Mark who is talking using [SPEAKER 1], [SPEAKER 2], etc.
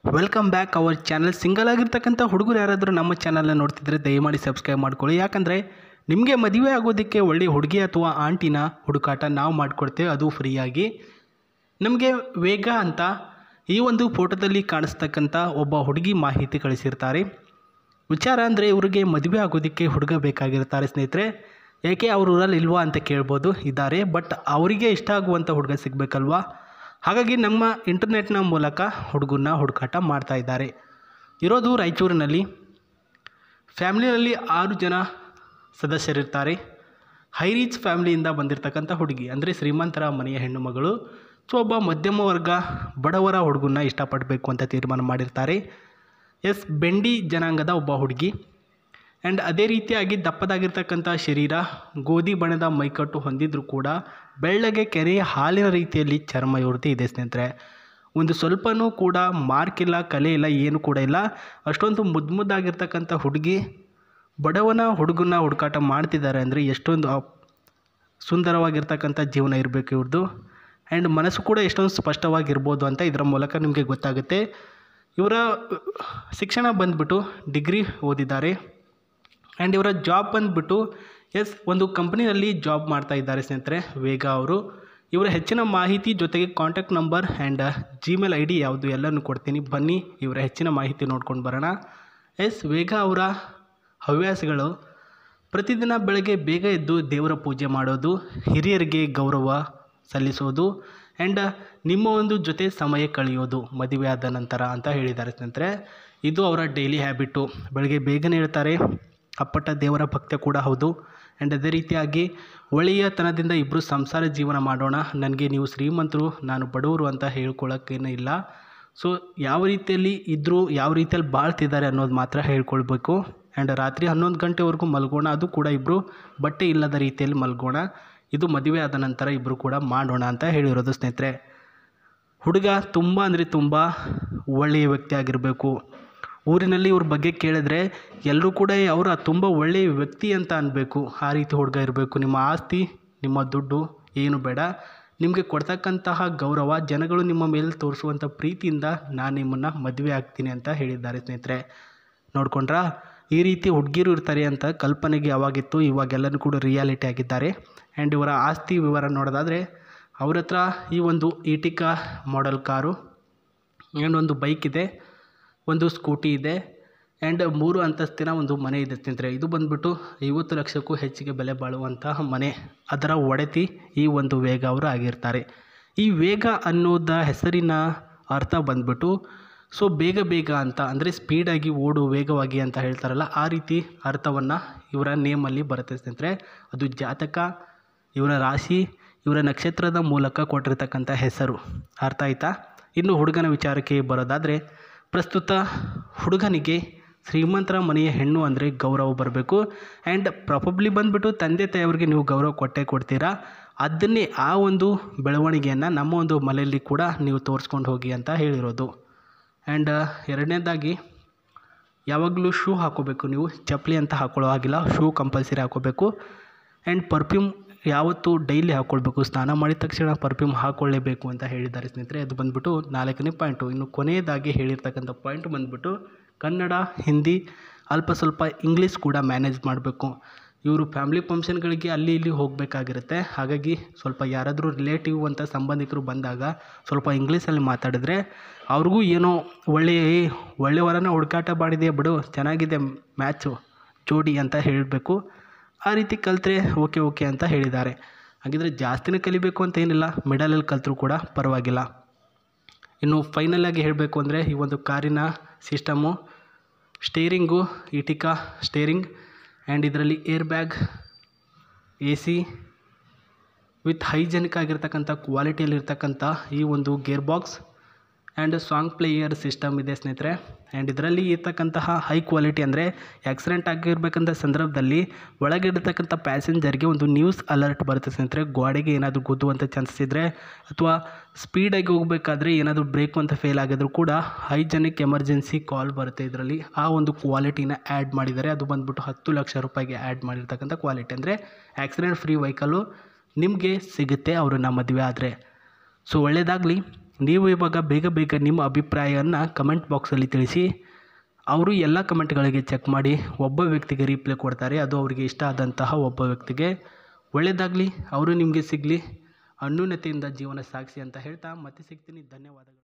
[SPEAKER 1] Welcome back our channel. Single ಆಗಿರ್ತಕ್ಕಂಥ ಹುಡುಗರು ಯಾರಾದರೂ ನಮ್ಮ ಚಾನಲ್ನ ನೋಡ್ತಿದ್ರೆ ದಯಮಾಡಿ ಸಬ್ಸ್ಕ್ರೈಬ್ ಮಾಡ್ಕೊಳ್ಳಿ. ಯಾಕಂದರೆ ನಿಮಗೆ ಮದುವೆ ಆಗೋದಕ್ಕೆ ಒಳ್ಳೆ ಹುಡುಗಿ ಅಥವಾ ಆಂಟಿನ ಹುಡುಕಾಟ ನಾವು ಮಾಡಿಕೊಡ್ತೇವೆ, ಅದು ಫ್ರೀಯಾಗಿ. ನಮಗೆ ವೇಗ ಅಂತ ಈ ಒಂದು ಫೋಟೋದಲ್ಲಿ ಕಾಣಿಸ್ತಕ್ಕಂಥ ಒಬ್ಬ ಹುಡುಗಿ ಮಾಹಿತಿ ಕಳಿಸಿರ್ತಾರೆ. ವಿಚಾರ ಅಂದರೆ ಇವರಿಗೆ ಮದುವೆ ಆಗೋದಕ್ಕೆ ಹುಡುಗ ಬೇಕಾಗಿರ್ತಾರೆ ಸ್ನೇಹಿತರೆ. ಯಾಕೆ ಅವ್ರ ಊರಲ್ಲಿ ಇಲ್ವಾ ಅಂತ ಕೇಳ್ಬೋದು. ಇದ್ದಾರೆ, ಬಟ್ ಅವರಿಗೆ ಇಷ್ಟ ಆಗುವಂಥ ಹುಡುಗ ಸಿಗಬೇಕಲ್ವಾ. ಹಾಗಾಗಿ ನಮ್ಮ ಇಂಟರ್ನೆಟ್ನ ಮೂಲಕ ಹುಡುಗನ ಹುಡುಕಾಟ ಮಾಡ್ತಾ ಇದ್ದಾರೆ. ಇರೋದು ರಾಯಚೂರಿನಲ್ಲಿ. ಫ್ಯಾಮಿಲಿಯಲ್ಲಿ 6 ಜನ ಸದಸ್ಯರಿರ್ತಾರೆ. ಹೈ ರೀಚ್ ಫ್ಯಾಮಿಲಿಯಿಂದ ಬಂದಿರತಕ್ಕಂಥ ಹುಡುಗಿ, ಅಂದರೆ ಶ್ರೀಮಂತರ ಮನೆಯ ಹೆಣ್ಣು ಮಗಳು. ಸೊ ಒಬ್ಬ ಮಧ್ಯಮ ವರ್ಗ ಬಡವರ ಹುಡುಗನ ಇಷ್ಟಪಡಬೇಕು ಅಂತ ತೀರ್ಮಾನ ಮಾಡಿರ್ತಾರೆ. ಬೆಂಡಿ ಜನಾಂಗದ ಒಬ್ಬ ಹುಡುಗಿ. ಆ್ಯಂಡ್ ಅದೇ ರೀತಿಯಾಗಿ ದಪ್ಪದಾಗಿರ್ತಕ್ಕಂಥ ಶರೀರ, ಗೋಧಿ ಬಣ್ಣದ ಮೈಕಟ್ಟು ಹೊಂದಿದ್ರೂ ಕೂಡ ಬೆಳ್ಳಗೆ ಕೆರೆಯ ಹಾಲಿನ ರೀತಿಯಲ್ಲಿ ಚರ್ಮ ಇವ್ರದ್ದು ಇದೆ ಸ್ನೇಹಿತರೆ. ಒಂದು ಸ್ವಲ್ಪನೂ ಕೂಡ ಮಾರ್ಕ್ ಇಲ್ಲ, ಕಲೆ ಇಲ್ಲ, ಏನು ಕೂಡ ಇಲ್ಲ. ಅಷ್ಟೊಂದು ಮುದ್ದಾಗಿರ್ತಕ್ಕಂಥ ಹುಡುಗಿ ಬಡವನ ಹುಡುಗನ ಹುಡುಕಾಟ ಮಾಡ್ತಿದ್ದಾರೆ ಅಂದರೆ ಎಷ್ಟೊಂದು ಸುಂದರವಾಗಿರ್ತಕ್ಕಂಥ ಜೀವನ ಇರಬೇಕು ಇವ್ರದ್ದು. ಆ್ಯಂಡ್ ಮನಸ್ಸು ಕೂಡ ಎಷ್ಟೊಂದು ಸ್ಪಷ್ಟವಾಗಿರ್ಬೋದು ಅಂತ ಇದರ ಮೂಲಕ ನಿಮಗೆ ಗೊತ್ತಾಗುತ್ತೆ. ಇವರ ಶಿಕ್ಷಣ ಬಂದುಬಿಟ್ಟು ಡಿಗ್ರಿ ಓದಿದ್ದಾರೆ. ಆ್ಯಂಡ್ ಇವರ ಜಾಬ್ ಬಂದುಬಿಟ್ಟು ಒಂದು ಕಂಪ್ನಿಯಲ್ಲಿ ಜಾಬ್ ಮಾಡ್ತಾ ಇದ್ದಾರೆ ಸ್ನೇಹಿತರೆ ವೇಗ ಅವರು. ಇವರ ಹೆಚ್ಚಿನ ಮಾಹಿತಿ ಜೊತೆಗೆ contact number and Gmail ID ಯಾವುದು ಎಲ್ಲನೂ ಕೊಡ್ತೀನಿ. ಬನ್ನಿ ಇವರ ಹೆಚ್ಚಿನ ಮಾಹಿತಿ ನೋಡ್ಕೊಂಡು ಬರೋಣ. ವೇಗ ಅವರ ಹವ್ಯಾಸಗಳು: ಪ್ರತಿದಿನ ಬೆಳಗ್ಗೆ ಬೇಗ ಎದ್ದು ದೇವರ ಪೂಜೆ ಮಾಡೋದು, ಹಿರಿಯರಿಗೆ ಗೌರವ ಸಲ್ಲಿಸೋದು, ಆ್ಯಂಡ್ ನಿಮ್ಮ ಒಂದು ಜೊತೆ ಸಮಯ ಕಳೆಯೋದು ಮದುವೆ ಆದ ನಂತರ ಅಂತ ಹೇಳಿದ್ದಾರೆ ಸ್ನೇಹಿತರೆ. ಇದು ಅವರ ಡೈಲಿ ಹ್ಯಾಬಿಟ್ಟು. ಬೆಳಗ್ಗೆ ಬೇಗನೆ ಹೇಳ್ತಾರೆ. ಅಪ್ಪಟ ದೇವರ ಭಕ್ತ ಕೂಡ ಹೌದು. ಆ್ಯಂಡ್ ಅದೇ ರೀತಿಯಾಗಿ ಒಳ್ಳೆಯತನದಿಂದ ಇಬ್ಬರು ಸಂಸಾರ ಜೀವನ ಮಾಡೋಣ, ನನಗೆ ನೀವು ಶ್ರೀಮಂತರು ನಾನು ಬಡವರು ಅಂತ ಹೇಳ್ಕೊಳ್ಳೋಕ್ಕೇನೂ ಇಲ್ಲ. ಸೊ ಯಾವ ರೀತಿಯಲ್ಲಿ ಇದ್ದರೂ ಯಾವ ರೀತಿಯಲ್ಲಿ ಬಾಳ್ತಿದ್ದಾರೆ ಅನ್ನೋದು ಮಾತ್ರ ಹೇಳ್ಕೊಳ್ಬೇಕು. ಆ್ಯಂಡ್ ರಾತ್ರಿ 11 ಗಂಟೆವರೆಗೂ ಮಲಗೋಣ, ಅದು ಕೂಡ ಇಬ್ಬರು ಬಟ್ಟೆ ಇಲ್ಲದ ರೀತಿಯಲ್ಲಿ ಮಲಗೋಣ. ಇದು ಮದುವೆ ಆದ ನಂತರ ಇಬ್ಬರು ಕೂಡ ಮಾಡೋಣ ಅಂತ ಹೇಳಿರೋದು ಸ್ನೇಹಿತರೆ. ಹುಡುಗ ತುಂಬ ಅಂದರೆ ತುಂಬ ಒಳ್ಳೆಯ ವ್ಯಕ್ತಿ ಆಗಿರಬೇಕು. ಊರಿನಲ್ಲಿ ಇವ್ರ ಬಗ್ಗೆ ಕೇಳಿದ್ರೆ ಎಲ್ಲರೂ ಕೂಡ ಅವರ ತುಂಬ ಒಳ್ಳೆಯ ವ್ಯಕ್ತಿ ಅಂತ ಅನ್ನಬೇಕು. ಆ ರೀತಿ ಹುಡುಗ ಇರಬೇಕು. ನಿಮ್ಮ ಆಸ್ತಿ, ನಿಮ್ಮ ದುಡ್ಡು ಏನು ಬೇಡ. ನಿಮಗೆ ಕೊಡ್ತಕ್ಕಂತಹ ಗೌರವ, ಜನಗಳು ನಿಮ್ಮ ಮೇಲೆ ತೋರಿಸುವಂಥ ಪ್ರೀತಿಯಿಂದ ನಾನು ನಿಮ್ಮನ್ನು ಮದುವೆ ಆಗ್ತೀನಿ ಅಂತ ಹೇಳಿದ್ದಾರೆ ಸ್ನೇಹಿತರೆ. ನೋಡ್ಕೊಂಡ್ರಾ, ಈ ರೀತಿ ಹುಡುಗಿರು ಇರ್ತಾರೆ ಅಂತ ಕಲ್ಪನೆಗೆ ಯಾವಾಗಿತ್ತು, ಇವಾಗೆಲ್ಲನೂ ಕೂಡ ರಿಯಾಲಿಟಿ ಆಗಿದ್ದಾರೆ. ಆ್ಯಂಡ್ ಇವರ ಆಸ್ತಿ ವಿವರ ನೋಡೋದಾದರೆ ಅವ್ರ ಹತ್ರ ಈ ಒಂದು ಈಟಿಕಾ ಮಾಡೆಲ್ ಕಾರು, ಆ್ಯಂಡ್ ಒಂದು ಬೈಕ್ ಇದೆ, ಒಂದು ಸ್ಕೂಟಿ ಇದೆ, ಆ್ಯಂಡ್ 3 ಅಂತಸ್ತಿನ ಒಂದು ಮನೆ ಇದೆ ಸ್ನೇಹಿತರೆ. ಇದು ಬಂದುಬಿಟ್ಟು 50 ಲಕ್ಷಕ್ಕೂ ಹೆಚ್ಚಿಗೆ ಬೆಲೆ ಬಾಳುವಂತಹ ಮನೆ. ಅದರ ಒಡೆತಿ ಈ ಒಂದು ವೇಗ ಅವರು ಆಗಿರ್ತಾರೆ. ಈ ವೇಗ ಅನ್ನೋದ ಹೆಸರಿನ ಅರ್ಥ ಬಂದುಬಿಟ್ಟು ಬೇಗ ಬೇಗ ಅಂತ, ಅಂದರೆ ಸ್ಪೀಡಾಗಿ ಓಡು, ವೇಗವಾಗಿ ಅಂತ ಹೇಳ್ತಾರಲ್ಲ, ಆ ರೀತಿ ಅರ್ಥವನ್ನು ಇವರ ನೇಮಲ್ಲಿ ಬರುತ್ತೆ ಸ್ನೇಹಿತರೆ. ಅದು ಜಾತಕ, ಇವರ ರಾಶಿ, ಇವರ ನಕ್ಷತ್ರದ ಮೂಲಕ ಕೊಟ್ಟಿರ್ತಕ್ಕಂಥ ಹೆಸರು. ಅರ್ಥ ಆಯ್ತಾ? ಇನ್ನು ಹುಡುಗನ ವಿಚಾರಕ್ಕೆ ಬರೋದಾದರೆ, ಪ್ರಸ್ತುತ ಹುಡುಗನಿಗೆ ಶ್ರೀಮಂತರ ಮನೆಯ ಹೆಣ್ಣು ಅಂದರೆ ಗೌರವ ಬರಬೇಕು. ಆ್ಯಂಡ್ ಪ್ರಾಬಬ್ಲಿ ಬಂದುಬಿಟ್ಟು ತಂದೆ ತಾಯಿಯವ್ರಿಗೆ ನೀವು ಗೌರವ ಕೊಟ್ಟೇ ಕೊಡ್ತೀರಾ. ಅದನ್ನೇ ಆ ಒಂದು ಬೆಳವಣಿಗೆಯನ್ನು ನಮ್ಮ ಒಂದು ಮನೆಯಲ್ಲಿ ಕೂಡ ನೀವು ತೋರಿಸ್ಕೊಂಡು ಹೋಗಿ ಅಂತ ಹೇಳಿರೋದು. ಆ್ಯಂಡ್ ಎರಡನೇದಾಗಿ, ಯಾವಾಗಲೂ ಶೂ ಹಾಕೋಬೇಕು. ನೀವು ಚಪ್ಪಲಿ ಅಂತ ಹಾಕೊಳ್ಳೋ ಹಾಗಿಲ್ಲ, ಶೂ ಕಂಪಲ್ಸರಿ ಹಾಕೋಬೇಕು. ಆ್ಯಂಡ್ ಪರ್ಫ್ಯೂಮ್ ಯಾವತ್ತೂ ಡೈಲಿ ಹಾಕ್ಕೊಳ್ಬೇಕು. ಸ್ನಾನ ಮಾಡಿದ ತಕ್ಷಣ ಪರ್ಫ್ಯೂಮ್ ಹಾಕ್ಕೊಳ್ಳೇಬೇಕು ಅಂತ ಹೇಳಿದ್ದಾರೆ ಸ್ನೇಹಿತರೆ. ಅದು ಬಂದುಬಿಟ್ಟು 4ನೇ ಪಾಯಿಂಟು. ಇನ್ನು ಕೊನೆಯದಾಗಿ ಹೇಳಿರ್ತಕ್ಕಂಥ ಪಾಯಿಂಟ್ ಬಂದುಬಿಟ್ಟು ಕನ್ನಡ, ಹಿಂದಿ, ಅಲ್ಪ ಸ್ವಲ್ಪ ಇಂಗ್ಲೀಷ್ ಕೂಡ ಮ್ಯಾನೇಜ್ ಮಾಡಬೇಕು. ಇವರು ಫ್ಯಾಮಿಲಿ ಫಂಕ್ಷನ್ಗಳಿಗೆ ಅಲ್ಲಿ ಇಲ್ಲಿ ಹೋಗಬೇಕಾಗಿರುತ್ತೆ. ಹಾಗಾಗಿ ಸ್ವಲ್ಪ ಯಾರಾದರೂ ರಿಲೇಟಿವ್ ಅಂತ ಸಂಬಂಧಿಕರು ಬಂದಾಗ ಸ್ವಲ್ಪ ಇಂಗ್ಲೀಷಲ್ಲಿ ಮಾತಾಡಿದ್ರೆ ಅವ್ರಿಗೂ ಏನೋ ಒಳ್ಳೆಯವರನ್ನ ಹುಡುಕಾಟ ಮಾಡಿದೆ ಬಿಡು, ಚೆನ್ನಾಗಿದೆ ಮ್ಯಾಚು, ಜೋಡಿ ಅಂತ ಹೇಳಬೇಕು. ಆ ರೀತಿ ಕಲಿತ್ರೆ ಓಕೆ ಅಂತ ಹೇಳಿದ್ದಾರೆ. ಹಾಗಿದ್ರೆ ಜಾಸ್ತಿನೇ ಕಲಿಬೇಕು ಅಂತ ಏನಿಲ್ಲ, ಮಿಡಲಲ್ಲಿ ಕಲಿತ್ರೂ ಕೂಡ ಪರವಾಗಿಲ್ಲ. ಇನ್ನು ಫೈನಲಾಗಿ ಹೇಳಬೇಕು ಅಂದರೆ, ಈ ಒಂದು ಕಾರಿನ ಸಿಸ್ಟಮು, ಸ್ಟೇರಿಂಗು ಈಟಿಕಾ ಸ್ಟೇರಿಂಗ್, ಆ್ಯಂಡ್ ಇದರಲ್ಲಿ air bag, AC with hygienic ಆಗಿರ್ತಕ್ಕಂಥ ಕ್ವಾಲಿಟಿಯಲ್ಲಿರ್ತಕ್ಕಂಥ ಈ ಒಂದು gear box, and song player system ಇದೆ ಸ್ನೇಹಿತರೆ. ಆ್ಯಂಡ್ ಇದರಲ್ಲಿ ಇರ್ತಕ್ಕಂತಹ ಹೈ ಕ್ವಾಲಿಟಿ ಅಂದರೆ ಆಕ್ಸಿಡೆಂಟ್ ಆಗಿರಬೇಕಂತ ಸಂದರ್ಭದಲ್ಲಿ ಒಳಗಿರ್ತಕ್ಕಂಥ ಪ್ಯಾಸೆಂಜರ್ಗೆ ಒಂದು ನ್ಯೂಸ್ ಅಲರ್ಟ್ ಬರುತ್ತೆ ಸ್ನೇಹಿತರೆ. ಗೋಡೆಗೆ ಏನಾದರೂ ಗುದ್ದುವಂಥ ಚಾನ್ಸಸ್ ಇದ್ದರೆ, ಅಥವಾ ಸ್ಪೀಡಾಗಿ ಹೋಗಬೇಕಾದ್ರೆ ಏನಾದರೂ ಬ್ರೇಕು ಅಂತ ಫೇಲ್ ಆಗಿದ್ರು ಕೂಡ ಹೈಜೆನಿಕ್ ಎಮರ್ಜೆನ್ಸಿ ಕಾಲ್ ಬರುತ್ತೆ ಇದರಲ್ಲಿ. ಆ ಒಂದು ಕ್ವಾಲಿಟಿನ ಆ್ಯಡ್ ಮಾಡಿದ್ದಾರೆ. ಅದು ಬಂದುಬಿಟ್ಟು 10 ಲಕ್ಷ ರೂಪಾಯಿಗೆ ಆ್ಯಡ್ ಮಾಡಿರ್ತಕ್ಕಂಥ ಕ್ವಾಲಿಟಿ. ಅಂದರೆ ಆಕ್ಸಿಡೆಂಟ್ ಫ್ರೀ ವೆಹಿಕಲ್ಲು ನಿಮಗೆ ಸಿಗುತ್ತೆ ಅವರನ್ನ ಮದುವೆ ಆದರೆ. ಸೊ ಒಳ್ಳೆಯದಾಗಲಿ. ನೀವು ಇವಾಗ ಬೇಗ ಬೇಗ ನಿಮ್ಮ ಅಭಿಪ್ರಾಯವನ್ನು ಕಮೆಂಟ್ ಬಾಕ್ಸಲ್ಲಿ ತಿಳಿಸಿ. ಅವರು ಎಲ್ಲ ಕಮೆಂಟ್ಗಳಿಗೆ ಚೆಕ್ ಮಾಡಿ ಒಬ್ಬ ವ್ಯಕ್ತಿಗೆ ರಿಪ್ಲೈ ಕೊಡ್ತಾರೆ. ಅದು ಅವರಿಗೆ ಇಷ್ಟ ಆದಂತಹ ಒಬ್ಬ ವ್ಯಕ್ತಿಗೆ. ಒಳ್ಳೆಯದಾಗಲಿ, ಅವರು ನಿಮಗೆ ಸಿಗಲಿ, ಅನ್ಯೂನ್ಯತೆಯಿಂದ ಜೀವನ ಸಾಗಿಸಿ ಅಂತ ಹೇಳ್ತಾ ಮತ್ತೆ ಸಿಗ್ತೀನಿ. ಧನ್ಯವಾದಗಳು.